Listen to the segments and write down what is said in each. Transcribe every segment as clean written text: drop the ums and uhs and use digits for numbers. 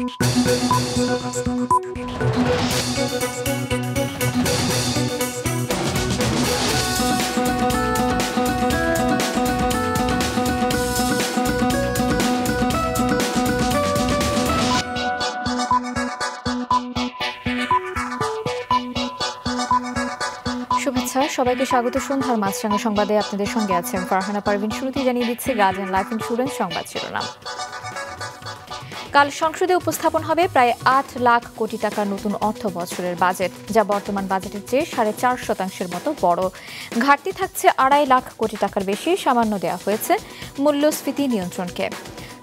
শুভেচ্ছা, সবাইকে স্বাগত সন্ধ্যার মাছরাঙা সংবাদে আপনাদের সঙ্গে আছেন ফারহানা পারভিন। শুরুতেই জানিয়ে দিচ্ছে গার্ডিয়ান লাইফ ইন্স্যুরেন্স সংবাদ শিরোনাম। কাল সংসদে উপস্থাপন হবে প্রায় ৮ লাখ কোটি টাকার নতুন অর্থ বছরের বাজেট, যা বর্তমান বাজেটের চেয়ে ৪.৫% মতো বড়। ঘাটতি থাকছে ২.৫ লাখ কোটি টাকার বেশি। সামান্য দেওয়া হয়েছে মূল্যস্ফীতি নিয়ন্ত্রণকে।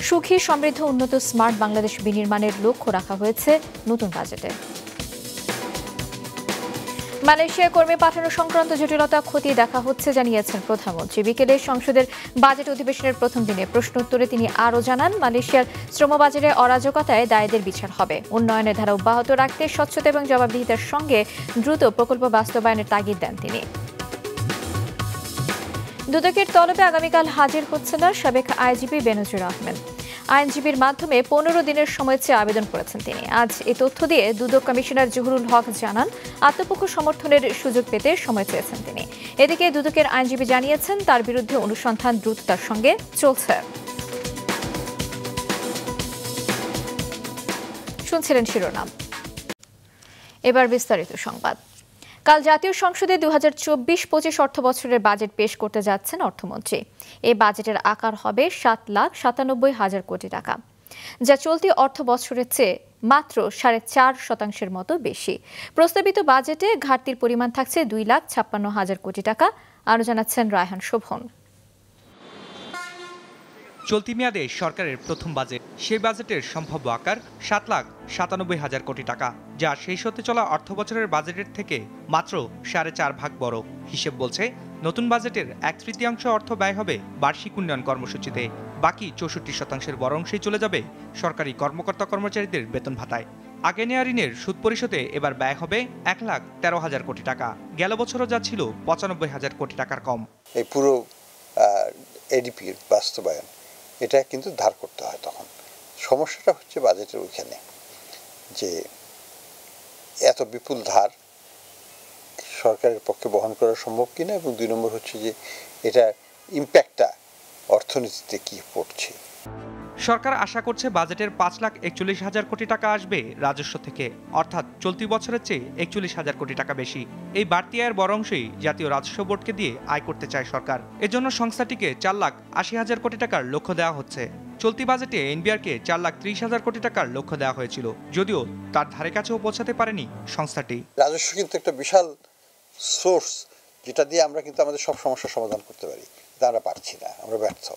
সুখী, সমৃদ্ধ, উন্নত, স্মার্ট বাংলাদেশ বিনির্মাণের লক্ষ্য রাখা হয়েছে নতুন বাজেটে। মালয়েশিয়ায় কর্মী পাঠানো সংক্রান্ত জটিলতা খতিয়ে দেখা হচ্ছে জানিয়েছেন প্রধানমন্ত্রী। বিকেলে সংসদের বাজেট অধিবেশনের প্রথম দিনে প্রশ্নোত্তরে তিনি আরও জানান, মালয়েশিয়ার শ্রমবাজারে অরাজকতায় দায়ীদের বিচার হবে। উন্নয়নের ধারা অব্যাহত রাখতে স্বচ্ছতা এবং জবাবদিহিতার সঙ্গে দ্রুত প্রকল্প বাস্তবায়নের তাগিদ দেন তিনি। দুদকের তলবে আগামীকাল হাজির হচ্ছে না সাবেক আইজিপি বেনজির আহমেদ। আইনজীবীর মাধ্যমে 15 দিনের সময় চেয়ে আবেদন করেছেন তিনি। আজ এই তথ্য দিয়ে দুদক কমিশনার জহুরুল হক জানান, আত্মপক্ষ সমর্থনের সুযোগ পেতে সময় চেয়েছেন তিনি। এদিকে দুদকের আইনজীবী জানিয়েছেন, তার বিরুদ্ধে অনুসন্ধান দ্রুততার সঙ্গে চলছে। শুনছিলেন শিরোনাম, এবার বিস্তারিত সংবাদ। কাল জাতীয় সংসদে 2024-25 অর্থ বছরের বাজেট পেশ করতে যাচ্ছেন অর্থমন্ত্রী। এই বাজেটের আকার হবে 7,97,000 কোটি টাকা, যা চলতি অর্থ বছরের চেয়ে মাত্র 4.5% মতো বেশি। প্রস্তাবিত বাজেটে ঘাটতির পরিমাণ থাকছে 2,56,000 কোটি টাকা। আরও জানাচ্ছেন রায়হান শোভন। চলতি মেয়াদে সরকারের প্রথম বাজেট, সেই বাজেটের সম্ভাব্য আকার 7,97,000 কোটি টাকা, যা শেষ হতে চলা অর্থ বছরের বাজেটের থেকে মাত্র 4.5 ভাগ বড়। হিসেব বলছে, নতুন বাজেটের 1/3 অর্থ ব্যয় হবে বার্ষিক উন্নয়ন কর্মসূচিতে। বাকি 64% বড় অংশই চলে যাবে সরকারি কর্মকর্তা কর্মচারীদের বেতন ভাতায়। আগে নেওয়া ঋণের সুদ পরিশোধে এবার ব্যয় হবে 1,13,000 কোটি টাকা। গেল বছরও যা ছিল 95,000 কোটি টাকার কম। এই পুরো এডিপির বাস্তবায়ন এটা কিন্তু ধার করতে হয়। তখন সমস্যাটা হচ্ছে বাজেটের ওইখানে যে এত বিপুল ধার সরকারের পক্ষে বহন করা সম্ভব কিনা, এবং 2 নম্বর হচ্ছে যে এটা ইম্প্যাক্টটা অর্থনীতিতে কি পড়ছে। সরকার আশা করছে বাজেটের 5,41,000 কোটি টাকা আসবে রাজস্ব থেকে, অর্থাৎ চলতি বছরের চেয়ে 41,000 কোটি টাকা বেশি। এই বাড়তি আয়ের বড় অংশই জাতীয় রাজস্ব বোর্ডকে দিয়ে আয় করতে চায় সরকার। এজন্য সংস্থাটিকে 4,80,000 কোটি টাকার লক্ষ্য দেওয়া হচ্ছে। চলতি বাজেটে এনবিআরকে 4,30,000 কোটি টাকার লক্ষ্য দেওয়া হয়েছিল, যদিও তার ধারে কাছেও পৌঁছাতে পারেনি সংস্থাটি। রাজস্ব কিন্তু একটা বিশাল সোর্স, যেটা দিয়ে আমরা কিন্তু আমাদের সব সমস্যার সমাধান করতে পারি, কিন্তু আমরা পারছি না, আমরা ব্যর্থ।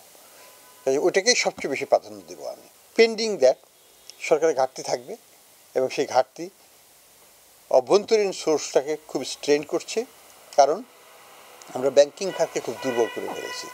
ওইটাকেই সবচেয়ে বেশি প্রাধান্য দেবো আমি। পেন্ডিং দ্যাট সরকারের ঘাটতি থাকবে, এবং সেই ঘাটতি অভ্যন্তরীণ সোর্সটাকে খুব স্ট্রেন করছে, কারণ আমরা ব্যাংকিং খাতকে খুব দুর্বল করে ফেলেছি।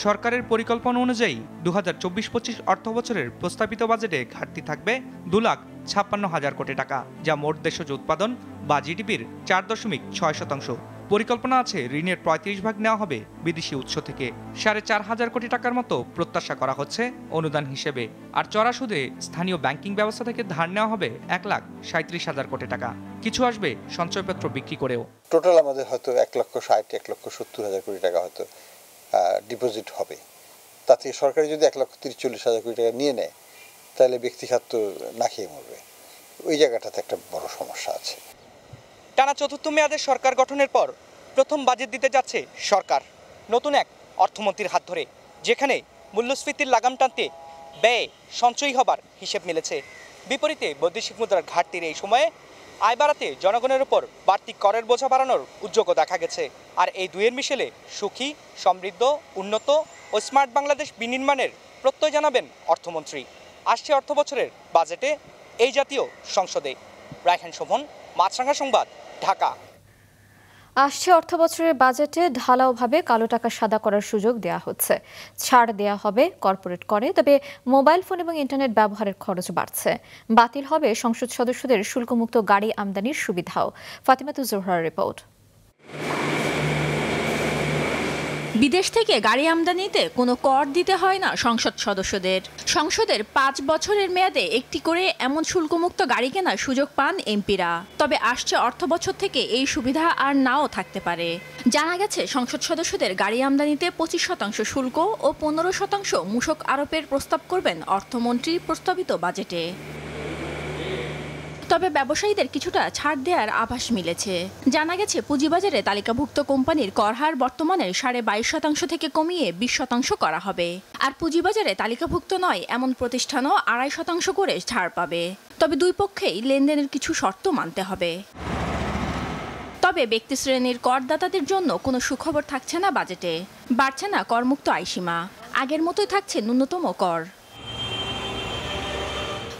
সরকারের পরিকল্পনা অনুযায়ী 2024-25 অর্থ বছরের প্রস্তাবিত বাজেটে ঘাটতি থাকবে 2,56,000 কোটি টাকা, যা মোট দেশজ উৎপাদন বা জিডিপির 4.6%। পরিকল্পনা আছে ঋণের 35 ভাগ নেওয়া হবে বিদেশি উৎস থেকে। 4,500 কোটি টাকার মতো প্রত্যাশা করা হচ্ছে অনুদান হিসেবে। আর চড়া সুদে স্থানীয় ব্যাংকিং ব্যবস্থা থেকে ধার নেওয়া হবে 1,37,000 কোটি টাকা। কিছু আসবে সঞ্চয়পত্র বিক্রি করেও। টোটাল আমাদের হয়তো 1,60,000 1,70,000 কোটি টাকা হয়তো ডিপোজিট হবে। তাতে সরকারি যদি 1,40,000 কোটি টাকা নিয়ে নেয়, তাহলে ব্যক্তি খাত তো না খেয়ে মরবে। ওই জায়গাটাতে একটা বড় সমস্যা আছে। টানা চতুর্থ মেয়াদের সরকার গঠনের পর প্রথম বাজেট দিতে যাচ্ছে সরকার নতুন এক অর্থমন্ত্রীর হাত ধরে, যেখানে মূল্যস্ফীতির লাগাম টানতে ব্যয়ে সঞ্চয়ী হবার হিসেব মিলেছে। বিপরীতে বৈদেশিক মুদ্রার ঘাটতির এই সময়ে আয় বাড়াতে জনগণের উপর বাড়তি করের বোঝা বাড়ানোর উদ্যোগও দেখা গেছে। আর এই দুয়ের মিশেলে সুখী, সমৃদ্ধ, উন্নত ও স্মার্ট বাংলাদেশ বিনির্মাণের প্রত্যয় জানাবেন অর্থমন্ত্রী। আসছে অর্থ বছরের বাজেটে এই জাতীয় সংসদে। রায়হান শোভন, মাছরাঙা সংবাদ, ঢাকা। আসছে অর্থ বছরের বাজেটে ঢালাওভাবে কালো টাকা সাদা করার সুযোগ দেওয়া হচ্ছে। ছাড় দেওয়া হবে কর্পোরেট করে, তবে মোবাইল ফোন এবং ইন্টারনেট ব্যবহারের খরচ বাড়ছে। বাতিল হবে সংসদ সদস্যদের শুল্কমুক্ত গাড়ি আমদানির সুবিধাও। ফাতিমাতুজ জোহরার রিপোর্ট। বিদেশ থেকে গাড়ি আমদানিতে কোনো কর দিতে হয় না সংসদ সদস্যদের। সংসদের 5 বছরের মেয়াদে একটি করে এমন শুল্কমুক্ত গাড়ি কেনার সুযোগ পান এমপিরা। তবে আসছে অর্থবছর থেকে এই সুবিধা আর নাও থাকতে পারে। জানা গেছে সংসদ সদস্যদের গাড়ি আমদানিতে 25% শুল্ক ও 15% মূসক আরোপের প্রস্তাব করবেন অর্থমন্ত্রী প্রস্তাবিত বাজেটে। তবে ব্যবসায়ীদের কিছুটা ছাড় দেওয়ার আভাস মিলেছে। জানা গেছে পুঁজিবাজারে তালিকাভুক্ত কোম্পানির কর হার বর্তমানে 22.5% থেকে কমিয়ে 20% করা হবে। আর পুঁজিবাজারে তালিকাভুক্ত নয় এমন প্রতিষ্ঠানও 2.5% করে ছাড় পাবে। তবে দুই পক্ষেই লেনদেনের কিছু শর্ত মানতে হবে। তবে ব্যক্তি শ্রেণীর করদাতাদের জন্য কোনো সুখবর থাকছে না বাজেটে। বাড়ছে না করমুক্ত আয়সীমা, আগের মতোই থাকছে ন্যূনতম কর।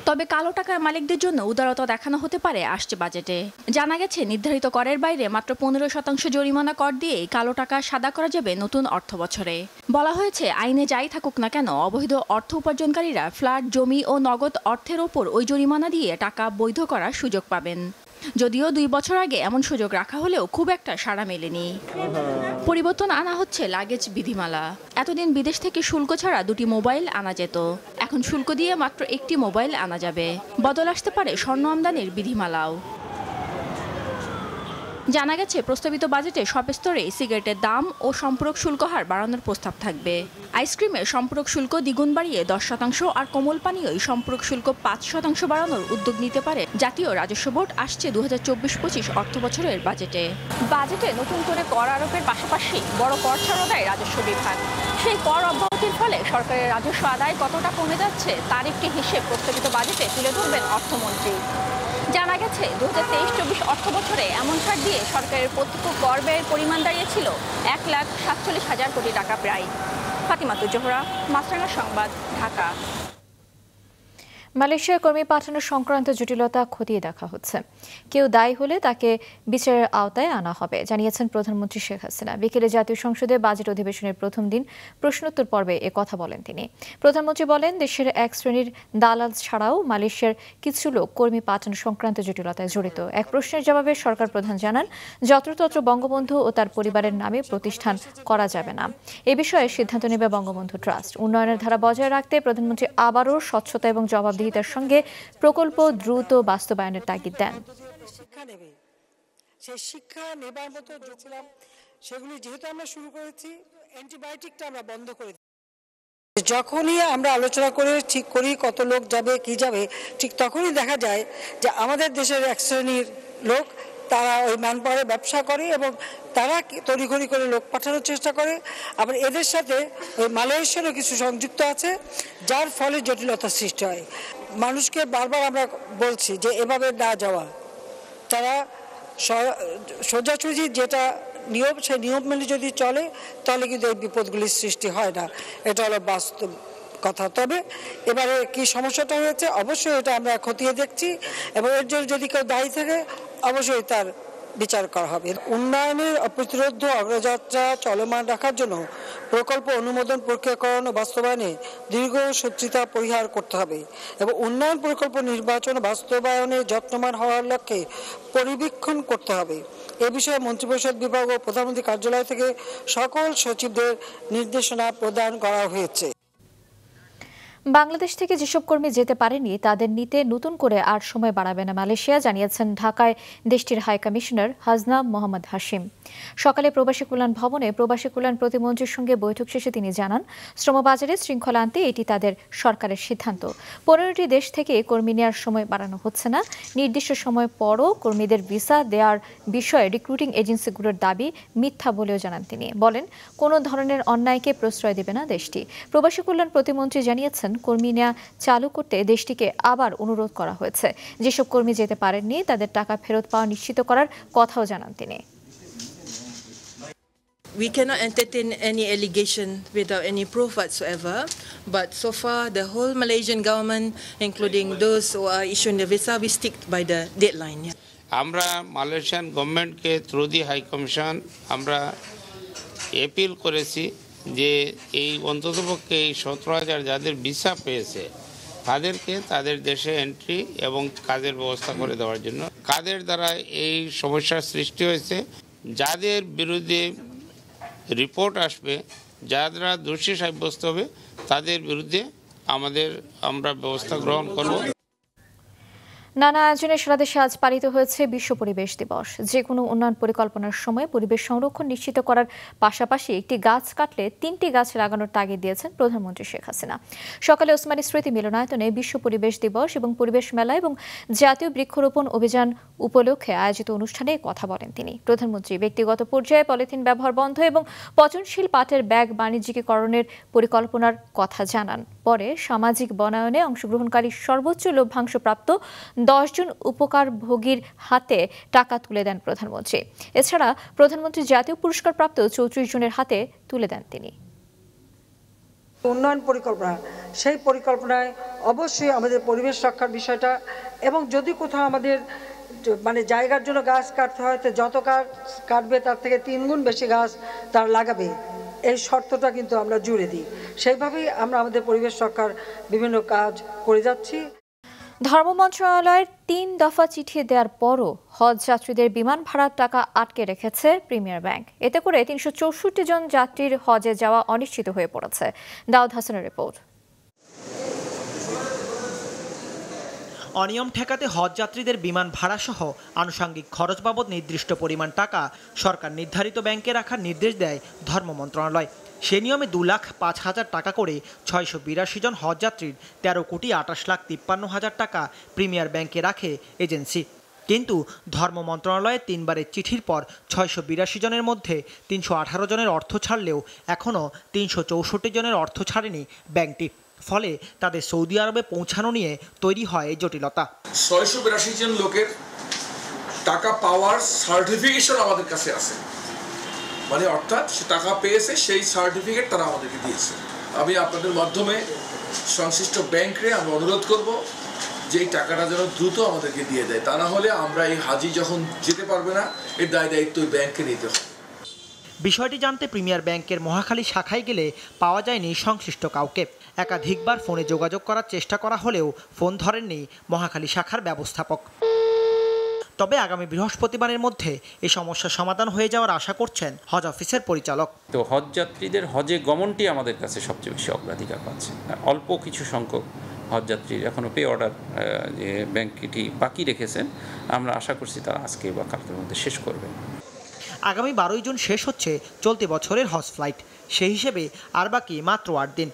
তবে কালো টাকার মালিকদের জন্য উদারতা দেখানো হতে পারে আসছে বাজেটে। জানা গেছে নির্ধারিত করের বাইরে মাত্র 15% জরিমানা কর দিয়েই কালো টাকা সাদা করা যাবে নতুন অর্থ বছরে। বলা হয়েছে আইনে যাই থাকুক না কেন অবৈধ অর্থ উপার্জনকারীরা ফ্ল্যাট, জমি ও নগদ অর্থের ওপর ওই জরিমানা দিয়ে টাকা বৈধ করার সুযোগ পাবেন। যদিও 2 বছর আগে এমন সুযোগ রাখা হলেও খুব একটা সাড়া মেলেনি। পরিবর্তন আনা হচ্ছে লাগেজ বিধিমালা। এতদিন বিদেশ থেকে শুল্ক ছাড়া 2টি মোবাইল আনা যেত, এখন শুল্ক দিয়ে মাত্র 1টি মোবাইল আনা যাবে। বদল আসতে পারে স্বর্ণ আমদানির বিধিমালাও। জানা গেছে প্রস্তাবিত বাজেটে সব স্তরে সিগারেটের দাম ও সম্পূরক শুল্ক হার বাড়ানোর প্রস্তাব থাকবে। আইসক্রিমের সম্পূরক শুল্ক দ্বিগুণ বাড়িয়ে 10% আর কোমল পানীয় সম্পূরক শুল্ক 5% বাড়ানোর উদ্যোগ নিতে পারে জাতীয় রাজস্ব বোর্ড আসছে 2024-25 অর্থ বছরের বাজেটে। বাজেটে নতুন করে কর আরোপের পাশাপাশি বড় কর ছাড়ও দেয় রাজস্ব বিভাগ। সেই কর অব্যাহতির ফলে সরকারের রাজস্ব আদায় কতটা কমে যাচ্ছে তার একটি হিসেব প্রস্তাবিত বাজেটে তুলে ধরবেন অর্থমন্ত্রী। জানা গেছে 2023-24 অর্থ বছরে এমন ছাড় দিয়ে সরকারের প্রত্যক্ষ কর ব্যয়ের পরিমাণ দাঁড়িয়েছিল 1,47,000 কোটি টাকা প্রায়। ফাতিমাতুজ জোহরা, মাছরাঙা সংবাদ, ঢাকা। মালয়েশিয়ার কর্মী পাঠানো সংক্রান্ত জটিলতা খতিয়ে দেখা হচ্ছে। কেউ দায়ী হলে তাকে বিচারের আওতায় আনা হবে, জানিয়েছেন প্রধানমন্ত্রী শেখ হাসিনা। বিকেলে জাতীয় সংসদে বাজেট অধিবেশনের প্রথম দিন প্রশ্নোত্তর পর্বে কথা বলেন তিনি। প্রধানমন্ত্রী বলেন, দেশের এক শ্রেণীর দালাল ছাড়াও মালয়েশিয়ার কিছু লোক কর্মী পাঠানো সংক্রান্ত জটিলতায় জড়িত। এক প্রশ্নের জবাবে সরকার প্রধান জানান, যত্রতত্র বঙ্গবন্ধু ও তার পরিবারের নামে প্রতিষ্ঠান করা যাবে না। এ বিষয়ে সিদ্ধান্ত নেবে বঙ্গবন্ধু ট্রাস্ট। উন্নয়নের ধারা বজায় রাখতে প্রধানমন্ত্রী আবারও স্বচ্ছতা এবং জবাবদিহিতার সঙ্গে প্রকল্প দ্রুত বাস্তবায়নের তাগিদ দেন। সেই শিক্ষা নেবার মতো যেছিলাম সেগুলি যেহেতু আমরা শুরু করেছি, অ্যান্টিবায়োটিকটা আমরা বন্ধ করে যখনই আমরা আলোচনা করে ঠিক করি কত লোক যাবে কি যাবে, ঠিক তখনই দেখা যায় যে আমাদের দেশের এক শ্রেণীর লোক তারা ওই ম্যানপাওয়ারে ব্যবসা করে এবং তারা তড়িঘড়ি করে লোক পাঠানোর চেষ্টা করে। আবার এদের সাথে ওই মালয়েশিয়ারও কিছু সংযুক্ত আছে, যার ফলে জটিলতার সৃষ্টি হয়। মানুষকে বারবার আমরা বলছি যে এভাবে না যাওয়া, তারা সোজাসুজি যেটা নিয়ম সেই নিয়ম মেনে যদি চলে তাহলে কিন্তু এই বিপদগুলির সৃষ্টি হয় না। এটা হলো বাস্তব কথা। তবে এবারে কি সমস্যাটা হয়েছে অবশ্যই এটা আমরা খতিয়ে দেখছি এবং এর জন্য যদি কেউ দায়ী থাকে অবশ্যই তার বিচার করা হবে। উন্নয়নের অপ্রতিরোধ অগ্রযাত্রা চলমান রাখার জন্য প্রকল্প অনুমোদন প্রক্রিয়াকরণ ও বাস্তবায়নে দীর্ঘ সূত্রিতা পরিহার করতে হবে এবং উন্নয়ন প্রকল্প নির্বাচন বাস্তবায়নে যত্নবান হওয়ার লক্ষ্যে পরিবীক্ষণ করতে হবে। এ বিষয়ে মন্ত্রিপরিষদ বিভাগ ও প্রধানমন্ত্রী কার্যালয় থেকে সকল সচিবদের নির্দেশনা প্রদান করা হয়েছে। বাংলাদেশ থেকে যেসব কর্মী যেতে পারেনি তাদের নিতে নতুন করে আর সময় বাড়াবে না মালয়েশিয়া, জানিয়েছেন ঢাকায় দেশটির হাই কমিশনার হাজনা মোহাম্মদ হাশিম। সকালে প্রবাসী কল্যাণ ভবনে প্রবাসী কল্যাণ প্রতিমন্ত্রীর সঙ্গে বৈঠক শেষে তিনি জানান, শ্রমবাজারে শৃঙ্খলা আনতে এটি তাদের সরকারের সিদ্ধান্ত। 15টি দেশ থেকে কর্মী নেওয়ার সময় বাড়ানো হচ্ছে না। নির্দিষ্ট সময় পরও কর্মীদের ভিসা দেওয়ার বিষয়ে রিক্রুটিং এজেন্সিগুলোর দাবি মিথ্যা বলেও জানান তিনি। বলেন, কোনো ধরনের অন্যায়কে প্রশ্রয় দেবে না দেশটি। প্রবাসী কল্যাণ প্রতিমন্ত্রী জানিয়েছেন, কর্মী নেওয়া চালু করতে দেশটিকে আবার অনুরোধ করা হয়েছে। যেসব কর্মী যেতে পারেননি তাদের টাকা ফেরত পাওয়া নিশ্চিত করার কথাও জানান তিনি। We cannot entertain any allegation without any proof whatsoever. But so far, the whole Malaysian government, including those who are issuing the visa, we stick by the deadline. আমরা মালয়েশিয়ান গভর্নমেন্টকে থ্রু দি হাই কমিশন আমরা appeal করেছি যে এই অন্ততপক্ষে এই 17,000 যাদের visa পেয়েছে তাদেরকে তাদের দেশে এন্ট্রি এবং কাজের ব্যবস্থা করে দেওয়ার জন্য। কাদের দ্বারা এই সমস্যার সৃষ্টি হয়েছে, যাদের বিরুদ্ধে রিপোর্ট আসবে, যারা দোষী সাব্যস্ত হবে তাদের বিরুদ্ধে আমরা ব্যবস্থা গ্রহণ করব। নানা আয়োজনে সারা দেশে আজ পালিত হয়েছে বিশ্ব পরিবেশ দিবস। যে কোনো উন্নয়ন পরিকল্পনার সময় পরিবেশ সংরক্ষণ নিশ্চিত করার পাশাপাশি একটি গাছ কাটলে 3টি গাছ লাগানোর তাগিদ দিয়েছেন প্রধানমন্ত্রী শেখ হাসিনা। সকালে ওসমানী স্মৃতি মিলনায়তনে বিশ্ব পরিবেশ দিবস এবং পরিবেশ মেলা এবং জাতীয় বৃক্ষরোপণ অভিযান উপলক্ষে আয়োজিত অনুষ্ঠানে কথা বলেন তিনি। প্রধানমন্ত্রী ব্যক্তিগত পর্যায়ে পলিথিন ব্যবহার বন্ধ এবং পচনশীল পাটের ব্যাগ বাণিজ্যিকীকরণের পরিকল্পনার কথা জানান। পরে সামাজিক বনায়নে অংশগ্রহণকারী সর্বোচ্চ লভ্যাংশপ্রাপ্ত 10 জন উপকারভোগীর হাতে টাকা তুলে দেন প্রধানমন্ত্রী। এছাড়া প্রধানমন্ত্রী জাতীয় পুরস্কার প্রাপ্ত 34 জনের হাতে তুলে দেন তিনি। উন্নয়ন পরিকল্পনা, সেই পরিকল্পনায় অবশ্যই আমাদের পরিবেশ রক্ষার বিষয়টা, এবং যদি কোথাও আমাদের জায়গার জন্য গাছ কাটতে হয় তো যত গাছ কাটবে তার থেকে 3 গুণ বেশি গাছ তার লাগাবে, এই শর্তটা কিন্তু আমরা জুড়ে দিই। সেইভাবেই আমরা আমাদের পরিবেশ রক্ষার বিভিন্ন কাজ করে যাচ্ছি। ধর্ম মন্ত্রণালয়ের 3 দফা চিঠি দেওয়ার পরও হজ যাত্রীদের বিমান ভাড়ার টাকা আটকে রেখেছে প্রিমিয়ার ব্যাংক। এতে করে 364 জন যাত্রীর হজে যাওয়া অনিশ্চিত হয়ে পড়েছে। দাউদ হাসানের রিপোর্ট। অনিয়ম ঠেকাতে হজ যাত্রীদের বিমান ভাড়া সহ আনুষঙ্গিক খরচ বাবদ নির্দিষ্ট পরিমাণ টাকা সরকার নির্ধারিত ব্যাংকে রাখার নির্দেশ দেয় ধর্ম মন্ত্রণালয়। সে নিয়মে 2,05,000 টাকা করে 682 জন হজযাত্রীর 13,28,53,000 টাকা প্রিমিয়ার ব্যাংকে রাখে এজেন্সি। কিন্তু ধর্ম মন্ত্রণালয়ের 3 বারের চিঠির পর 682 জনের মধ্যে 318 জনের অর্থ ছাড়লেও এখনও 364 জনের অর্থ ছাড়েনি ব্যাংকটি। ফলে তাদের সৌদি আরবে পৌঁছানো নিয়ে তৈরি হয় এই জটিলতা। 682 জন লোকের টাকা পাওয়ার সার্টিফিকেশন আমাদের কাছে আছে, মানে অর্থাৎ সে টাকা পেয়েছে সেই সার্টিফিকেট তারা আমাদেরকে দিয়েছে। আমি আপনাদের মাধ্যমে সংশ্লিষ্ট ব্যাংকে আমরা অনুরোধ করব যে এই টাকাটা যেন দ্রুত আমাদেরকে দিয়ে দেয়, তা না হলে আমরা এই হাজি যখন যেতে পারবে না এর দায়িত্ব ব্যাংকে নিতে হবে। বিষয়টি জানতে প্রিমিয়ার ব্যাংকের মহাখালী শাখায় গেলে পাওয়া যায়নি সংশ্লিষ্ট কাউকে। একাধিকবার ফোনে যোগাযোগ করার চেষ্টা করা হলেও ফোন ধরেননি মহাখালী শাখার ব্যবস্থাপক। তবে আগামী বৃহস্পতিবারের মধ্যে এই সমস্যার সমাধান হয়ে যাওয়ার আশা করছেন হজ অফিসের পরিচালক। তো হজ যাত্রীদের হজে গমনটি আমাদের কাছে সবচেয়ে বেশি অগ্রাধিকার পাচ্ছে। অল্প কিছু সংখ্যক হজ যাত্রীর এখনও পে অর্ডার যে ব্যাংকটি বাকি রেখেছেন, আমরা আশা করছি তারা আজকে বা কালকের মধ্যে শেষ করবে। আগামী 12 জুন শেষ হচ্ছে চলতি বছরের হজ ফ্লাইট। সেই হিসেবে আর বাকি মাত্র 8 দিন।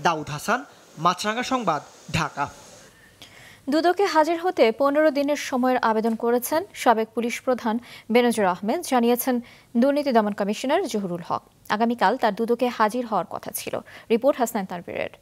দাউদ হাসান, মাছরাঙা সংবাদ, ঢাকা। দুদকে হাজির হতে 15 দিনের সময়ের আবেদন করেছেন সাবেক পুলিশ প্রধান বেনজির আহমেদ, জানিয়েছেন দুর্নীতি দমন কমিশনার জহুরুল হক। আগামীকাল তার দুদকে হাজির হওয়ার কথা ছিল। রিপোর্ট হাসনাইন তানভীরের।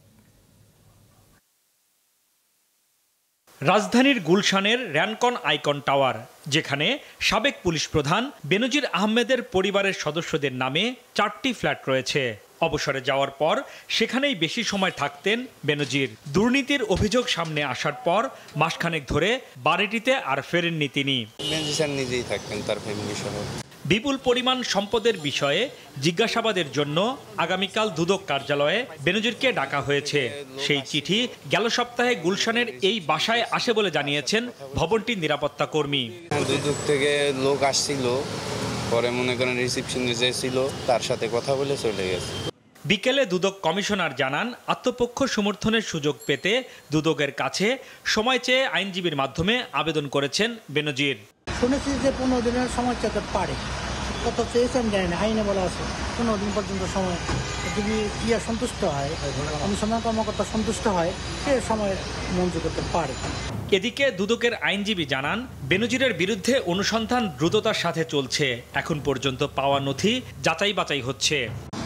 রাজধানীর গুলশানের র্যানকন আইকন টাওয়ার, যেখানে সাবেক পুলিশ প্রধান বেনজির আহমেদের পরিবারের সদস্যদের নামে 4টি ফ্ল্যাট রয়েছে। অবসরে যাওয়ার পর সেখানেই বেশি সময় থাকতেন বেনজির। দুর্নীতির অভিযোগ সামনে আসার পর মাসখানেক ধরে বাড়িটিতে আর ফেরেননি তিনি। নিজেই থাকতেন তার ফ্যামিলি সহ। বিপুল পরিমাণ সম্পদের বিষয়ে জিজ্ঞাসাবাদের জন্য আগামীকাল দুদক কার্যালয়ে বেনজিরকে ডাকা হয়েছে। সেই চিঠি গেল সপ্তাহে গুলশানের এই বাসায় আসে বলে জানিয়েছেন ভবনটির নিরাপত্তা কর্মী। দুদক থেকে লোক আসছিল, পরে মনে করেন রিসিপশনে এসেছিল, তার সাথে কথা বলে চলে গেছে। বিকেলে দুদক কমিশনার জানান, আত্মপক্ষ সমর্থনের সুযোগ পেতে দুদকের কাছে সময় চেয়ে আইনজীবীর মাধ্যমে আবেদন করেছেন বেনজির। শুনেছি যে 15 দিনের সময় চাইতে পারে, কত চেয়েছেন জানেন, আইনে বলা আছে 15 দিন পর্যন্ত সময়। যদি সন্তুষ্ট হয়, অনুসন্ধান কর্মকর্তা সন্তুষ্ট হয়, সে সময় মঞ্জুর করতে পারে। এদিকে দুদকের আইনজীবী জানান, বেনজিরের বিরুদ্ধে অনুসন্ধান দ্রুততার সাথে চলছে। এখন পর্যন্ত পাওয়া নথি যাচাই বাছাই হচ্ছে।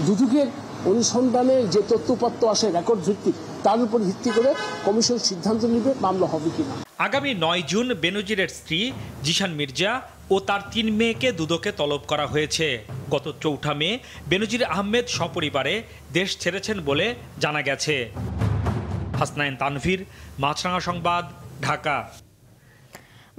দুদকের অনুসন্ধানের যে তথ্যপত্র আসে রেকর্ড ভিত্তিক, তার উপর ভিত্তি করে কমিশন সিদ্ধান্ত নেবে মামলা হবে কিনা। আগামী 9 জুন বেনজিরের স্ত্রী জিশান মির্জা ও তার 3 মেয়েকে দুদকে তলব করা হয়েছে। গত 4 মে বেনজির আহমেদ সপরিবারে দেশ ছেড়েছেন বলে জানা গেছে। হাসনাইন তানভীর, মাছরাঙা সংবাদ, ঢাকা।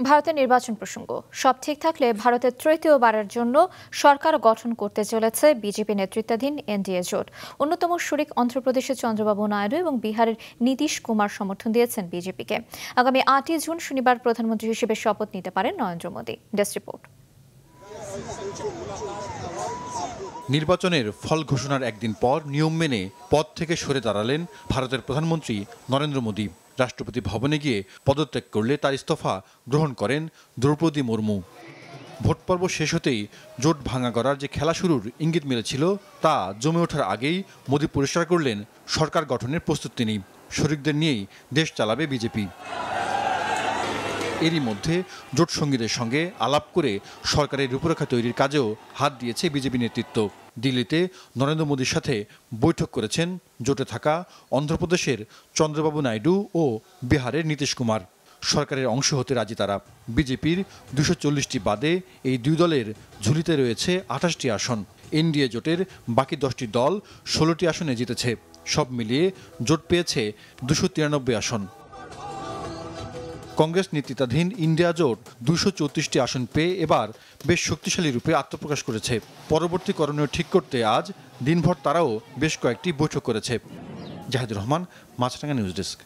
ভারতের নির্বাচন প্রসঙ্গ, সব ঠিক থাকলে ভারতের তৃতীয়বারের জন্য সরকার গঠন করতে চলেছে বিজেপি নেতৃত্বাধীন এনডিএ জোট। অন্যতম শরিক অন্ধ্রপ্রদেশের চন্দ্রবাবু নাইডু এবং বিহারের নীতিশ কুমার সমর্থন দিয়েছেন বিজেপিকে। আগামী 8 জুন শনিবার প্রধানমন্ত্রী হিসেবে শপথ নিতে পারেন নরেন্দ্র মোদী। Desk report. নির্বাচনের ফল ঘোষণার একদিন পর নিয়ম মেনে পদ থেকে সরে দাঁড়ালেন ভারতের প্রধানমন্ত্রী নরেন্দ্র মোদী। রাষ্ট্রপতি ভবনে গিয়ে পদত্যাগ করলে তার ইস্তফা গ্রহণ করেন দ্রৌপদী মুর্মু। ভোট পর্ব শেষ হতেই জোট ভাঙা করার যে খেলা শুরুর ইঙ্গিত মিলেছিল তা জমে ওঠার আগেই মোদী পরিষ্কার করলেন সরকার গঠনের প্রস্তুতি নেই, শরিকদের নিয়েই দেশ চালাবে বিজেপি। এরই মধ্যে জোট সঙ্গীদের সঙ্গে আলাপ করে সরকারের রূপরেখা তৈরির কাজেও হাত দিয়েছে বিজেপি নেতৃত্ব। দিল্লিতে নরেন্দ্র মোদীর সাথে বৈঠক করেছেন জোটে থাকা অন্ধ্রপ্রদেশের চন্দ্রবাবু নাইডু ও বিহারের নীতিশ কুমার। সরকারের অংশ হতে রাজি তারা। বিজেপির 240টি বাদে এই দুই দলের ঝুলিতে রয়েছে 28টি আসন। এনডিএ জোটের বাকি 10টি দল 16টি আসনে জিতেছে। সব মিলিয়ে জোট পেয়েছে 293 আসন। কংগ্রেস নেতৃত্বাধীন ইন্ডিয়া জোট 234টি আসন পেয়ে এবার বেশ শক্তিশালী রূপে আত্মপ্রকাশ করেছে। পরবর্তী করণীয় ঠিক করতে আজ দিনভর তারাও বেশ কয়েকটি বৈঠক করেছে। জাহিদুর রহমান, মাছরাঙা নিউজ ডেস্ক।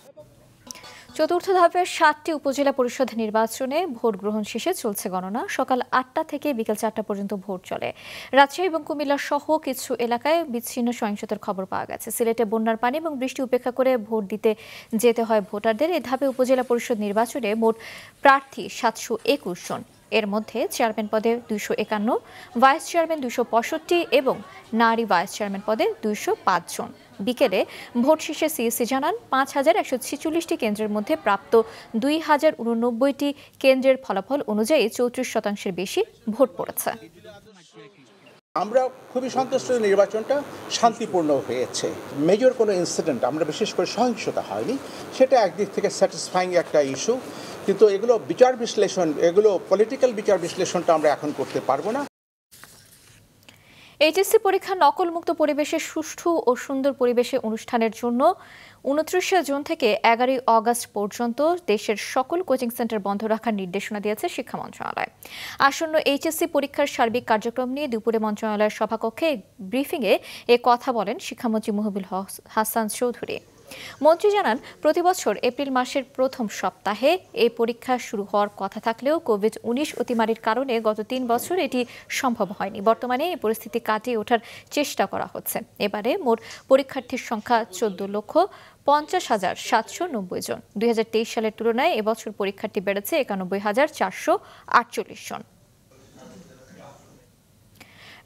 চতুর্থ ধাপের 7টি উপজেলা পরিষদ নির্বাচনে ভোট গ্রহণ শেষে চলছে গণনা। সকাল 8টা থেকে বিকেল 4টা পর্যন্ত ভোট চলে। রাজশাহী এবং কুমিল্লা সহ কিছু এলাকায় বিচ্ছিন্ন সহিংসতার খবর পাওয়া গেছে। সিলেটে বন্যার পানি এবং বৃষ্টি উপেক্ষা করে ভোট দিতে যেতে হয় ভোটারদের। এ ধাপে উপজেলা পরিষদ নির্বাচনে মোট প্রার্থী 721 জন। এর মধ্যে চেয়ারম্যান পদে 251, ভাইস চেয়ারম্যান 265 এবং নারী ভাইস চেয়ারম্যান পদে 205 জন। বিকেলে ভোট শেষে সিইসি জানান 5146টি কেন্দ্রের মধ্যে প্রাপ্ত 2089টি কেন্দ্রের ফলাফল অনুযায়ী 34% বেশি ভোট পড়েছে। আমরা খুবই সন্তুষ্ট, নির্বাচনটা শান্তিপূর্ণ হয়েছে। মেজর কোনো ইনসিডেন্ট, আমরা বিশেষ করে সহিংসতা হয়নি, সেটা একদিক থেকে স্যাটিসফাইং একটা ইস্যু। কিন্তু এগুলো বিচার বিশ্লেষণ, এগুলো পলিটিক্যাল বিচার বিশ্লেষণটা আমরা এখন করতে পারবো না। এইচএসসি পরীক্ষা নকলমুক্ত পরিবেশে সুষ্ঠু ও সুন্দর পরিবেশে অনুষ্ঠানের জন্য 29 জুন থেকে 11 অগস্ট পর্যন্ত দেশের সকল কোচিং সেন্টার বন্ধ রাখার নির্দেশনা দিয়েছে শিক্ষা মন্ত্রণালয়। আসন্ন এইচএসসি পরীক্ষার সার্বিক কার্যক্রম নিয়ে দুপুরে মন্ত্রণালয়ের সভাকক্ষে ব্রিফিংয়ে এ কথা বলেন শিক্ষামন্ত্রী মুহিবুল হাসান চৌধুরী। মন্ত্রী জানান, প্রতিবছর এপ্রিল মাসের প্রথম সপ্তাহে এই পরীক্ষা শুরু হওয়ার কথা থাকলেও কোভিড-19 অতিমারির কারণে গত 3 বছর এটি সম্ভব হয়নি। বর্তমানে এই পরিস্থিতি কাটিয়ে ওঠার চেষ্টা করা হচ্ছে। এবারে মোট পরীক্ষার্থীর সংখ্যা 14,50,790 জন। 2023 সালের তুলনায় এবছর পরীক্ষার্থী বেড়েছে 91,448 জন।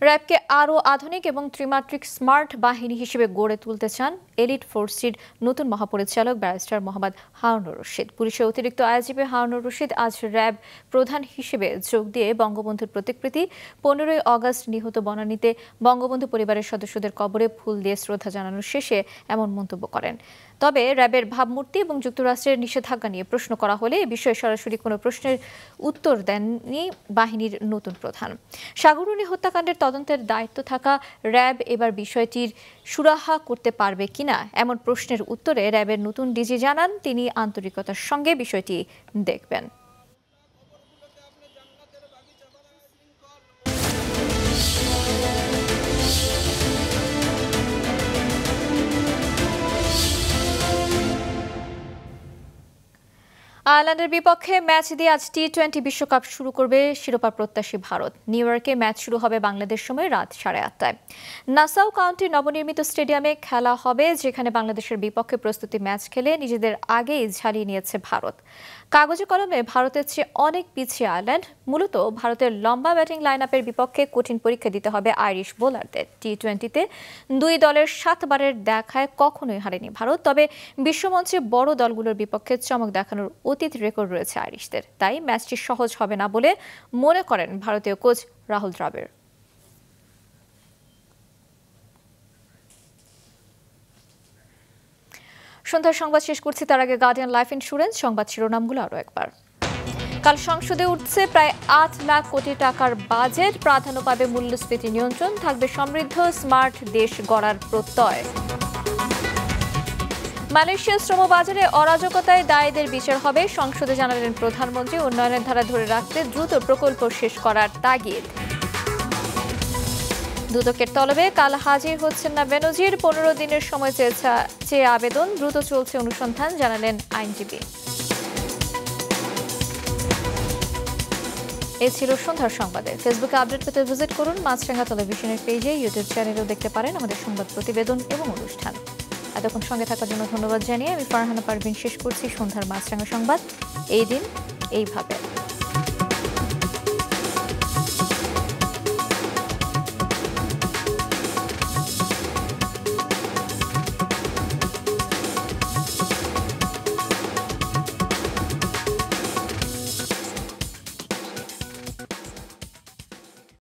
র্যাবকে আরও আধুনিক এবং ত্রিমাত্রিক স্মার্ট বাহিনী হিসেবে গড়ে তুলতে চান এলিট ফোর্সটির নতুন মহাপরিচালক ব্যারিস্টার মোহাম্মদ হারুনুর রশিদ। পুলিশের অতিরিক্ত আইজিপি হারুনুর রশিদ আজ র্যাব প্রধান হিসেবে যোগ দিয়ে বঙ্গবন্ধুর প্রতিকৃতি 15 অগস্ট নিহত বনানীতে বঙ্গবন্ধু পরিবারের সদস্যদের কবরে ফুল দিয়ে শ্রদ্ধা জানানোর শেষে এমন মন্তব্য করেন। তবে র্যাবের ভাবমূর্তি এবং যুক্তরাষ্ট্রের নিষেধাজ্ঞা নিয়ে প্রশ্ন করা হলে এ বিষয়ে সরাসরি কোনো প্রশ্নের উত্তর দেননি বাহিনীর নতুন প্রধান। সাগররুনি হত্যাকাণ্ডের তদন্তের দায়িত্ব থাকা র্যাব এবার বিষয়টির সুরাহা করতে পারবে কিনা এমন প্রশ্নের উত্তরে র্যাবের নতুন ডিজি জানান, তিনি আন্তরিকতার সঙ্গে বিষয়টি দেখবেন। আয়ারল্যান্ডের বিপক্ষে ম্যাচ দিয়ে আজ টি-20 বিশ্বকাপ শুরু করবে শিরোপা প্রত্যাশী ভারত। নিউ ইয়র্কে ম্যাচ শুরু হবে বাংলাদেশ সময় রাত 8:30টায়। নাসাউ কাউন্টির নবনির্মিত স্টেডিয়ামে খেলা হবে, যেখানে বাংলাদেশের বিপক্ষে প্রস্তুতি ম্যাচ খেলে নিজেদের আগেই ঝালিয়ে নিয়েছে ভারত। কাগজে কলমে ভারতের চেয়ে অনেক পিছিয়ে আয়ারল্যান্ড। মূলত ভারতের লম্বা ব্যাটিং লাইন আপের বিপক্ষে কঠিন পরীক্ষা দিতে হবে আইরিশ বোলারদের। টি-20তে দুই দলের 7 বারের দেখায় কখনোই হারেনি ভারত। তবে বিশ্বমঞ্চে বড় দলগুলোর বিপক্ষে চমক দেখানোর অতীত রেকর্ড রয়েছে আইরিশদের। তাই ম্যাচটি সহজ হবে না বলে মনে করেন ভারতীয় কোচ রাহুল দ্রাবিড়। সন্ধ্যার সংবাদ শেষ করছি, তার আগে গার্ডিয়ান লাইফ ইন্স্যুরেন্স সংবাদ শিরোনামগুলো আরও একবার। কাল সংসদে উঠছে প্রায় 8 লাখ কোটি টাকার বাজেট। প্রাধান্য পাবে মূল্যস্ফীতি নিয়ন্ত্রণ, থাকবে সমৃদ্ধ স্মার্ট দেশ গড়ার প্রত্যয়। মালয়েশিয়ার শ্রমবাজারে অরাজকতায় দায়ীদের বিচার হবে, সংসদে জানালেন প্রধানমন্ত্রী। উন্নয়নের ধারা ধরে রাখতে দ্রুত প্রকল্প শেষ করার তাগিদ। দুদকের তলবে কাল হাজির হচ্ছেন না বেনজির, 15 দিনের সময় চেয়ে আবেদন, দ্রুত চলছে অনুসন্ধান, জানালেন আইনজীবী। এই ছিল সন্ধ্যার সংবাদে। ফেসবুকে আপডেট পেতে ভিজিট করুন মাছরাঙা টেলিভিশনের পেজে, ইউটিউব চ্যানেলেও দেখতে পারেন আমাদের সংবাদ প্রতিবেদন এবং অনুষ্ঠান। এতক্ষণ সঙ্গে থাকার জন্য ধন্যবাদ জানিয়ে আমি ফারহানা পারভিন শেষ করছি সন্ধ্যার মাছরাঙা সংবাদ। এই দিন এইভাবে।